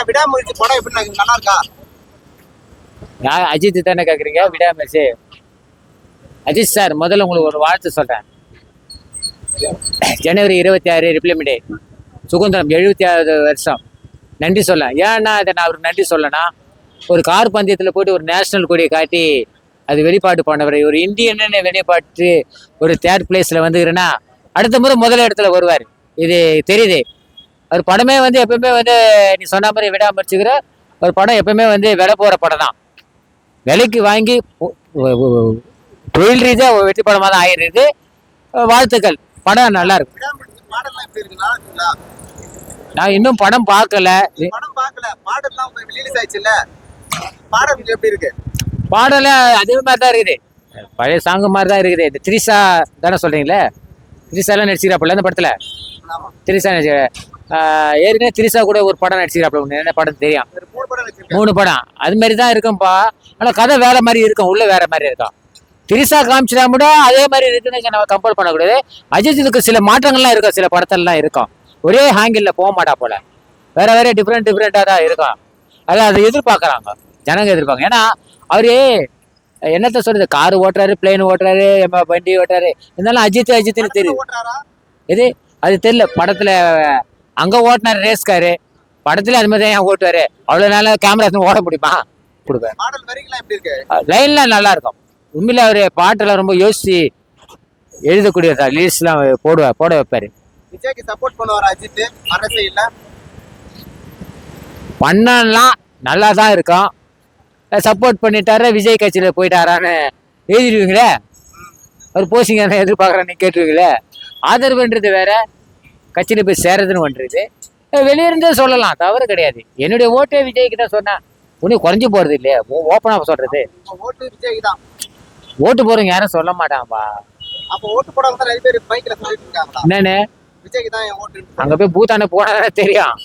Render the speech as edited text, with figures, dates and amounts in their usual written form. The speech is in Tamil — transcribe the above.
விடாமுயற்சி படம் எப்படி நல்லா இருக்கா? நான் அஜித் தானே கேட்குறீங்க? விடாமுயற்சி அஜித் சார், முதல்ல உங்களுக்கு ஒரு வாழ்த்து சொல்கிறேன். ஜனவரி 26 ரிப்ளமெண்ட் டே, சுதந்திரம் 76வது வருஷம். நன்றி சொல்ல. ஏன்னா இதை நான் அவருக்கு நன்றி சொல்லனா, ஒரு கார் பந்தயத்தில் போயிட்டு ஒரு நேஷனல் கொடியை காட்டி அது வெளிப்பாடு பண்ணவர், ஒரு இந்தியன்னு வெளிப்பாட்டு ஒரு தேர்ட் பிளேஸில் வந்துக்கிறேன்னா அடுத்த முறை முதல் இடத்துல வருவார். இது தெரியுது. அவர் படமே வந்து எப்பவுமே வந்து நீ சொன்ன மாதிரி விடாமரிச்சுக்கிற ஒரு படம் எப்பவுமே வந்து விலை போகிற படம் தான். விலைக்கு வாங்கி தொழில் ரீதியாக வெற்றி படமாக தான் ஆயிடுது. வாழ்த்துக்கள். படம் நல்லா இருக்கு. பாடல்லாம் எப்படி இருக்கு? நல்லா இருக்குங்களா? நான் இன்னும் படம் பார்க்கல. படம் பார்க்கல, பாடல்லாம் ரிலீஸ் ஆயிடுச்சுல்ல, பாடல் எப்படி இருக்கு? பாடல அதே மாதிரி தான் இருக்குது, பழைய சாங்கு மாதிரி தான் இருக்குது. இந்த திரிசா தானே சொல்றீங்களே? திரிசாலாம் நடிச்சுக்கிறாப்புல அந்த படத்துல. திரிசா நடிச்சு ஏற்கனவே திரிசா கூட ஒரு படம் நடிச்சுக்கிறாப்புல. என்ன படம் தெரியும்? 3 படம் அது மாதிரி தான் இருக்கும்பா. ஆனால் கதை வேற மாதிரி இருக்கும், உள்ள வேற மாதிரி இருக்கும். திரிசா காமிச்சிட்டா கூட அதே மாதிரி இருக்குன்னு நம்ம கம்பேர் பண்ணக்கூடாது. அஜித்துக்கு சில மாற்றங்கள்லாம் இருக்கும், சில படத்தெல்லாம் இருக்கும். ஒரே ஹேங்கிளில் போக மாட்டா போல, வேற வேற டிஃப்ரெண்டாக தான் இருக்கும். அதான் அதை எதிர்பார்க்குறாங்க ஜனங்க, எதிர்பார்க்க. ஏன்னா அவரு என்னத்த சொல்றது, காரு ஓட்டுறாரு, பிளேன் ஓட்டுறாரு, வண்டி ஓட்டுறாரு, இருந்தாலும் அஜித்துன்னு தெரியுது. இது அது தெரியல. படத்துல அங்க ஓட்டினாரு ரேஸ் காரு, படத்துல அது மாதிரி தான் ஓட்டுவாரு. அவ்வளவு நாள கேமரா ஓட முடியுமா? கொடுப்பேன். லைன்லாம் நல்லா இருக்கும். உண்மையில அவரு பாட்டெல்லாம் ரொம்ப யோசிச்சு எழுதக்கூடியதா, லிரிக்ஸ்லாம் போட வைப்பாரு. விஜய்க்கு சப்போர்ட் பண்ணுவார் அஜித் அரசியல்ல? பண்ணலாம், நல்லா தான் இருக்கும். சப்போர்ட் பண்ணிட்டாரு, விஜய் கட்சியில போயிட்டாரான்னு எழுதிடுவீங்களே. அவர் போசிங்க எதிர்பார்க்குறான்னு கேட்டுருவீங்களே. ஆதரவுன்றது வேற, கட்சியில போய் சேரதுன்னு பண்றது வெளியிருந்தே சொல்லலாம், தவறு கிடையாது. என்னுடைய ஓட்டே விஜய்க்கு தான் சொன்னா ஒன்னும் குறைஞ்சி போறது இல்லையா? ஓப்பனா சொல்றது, ஓட்டு விஜய் தான். ஓட்டு போறவங்க யாரும் சொல்ல மாட்டாங்கப்பா. அப்ப ஓட்டு போடாம நிறைய பேர் பைக்ல சொல்லிட்டு இருக்காங்க. என்னன்னு விஜய்க்கு தான் ஓட்டு. அங்க போய் பூத்தாண்ட போனா தெரியும்.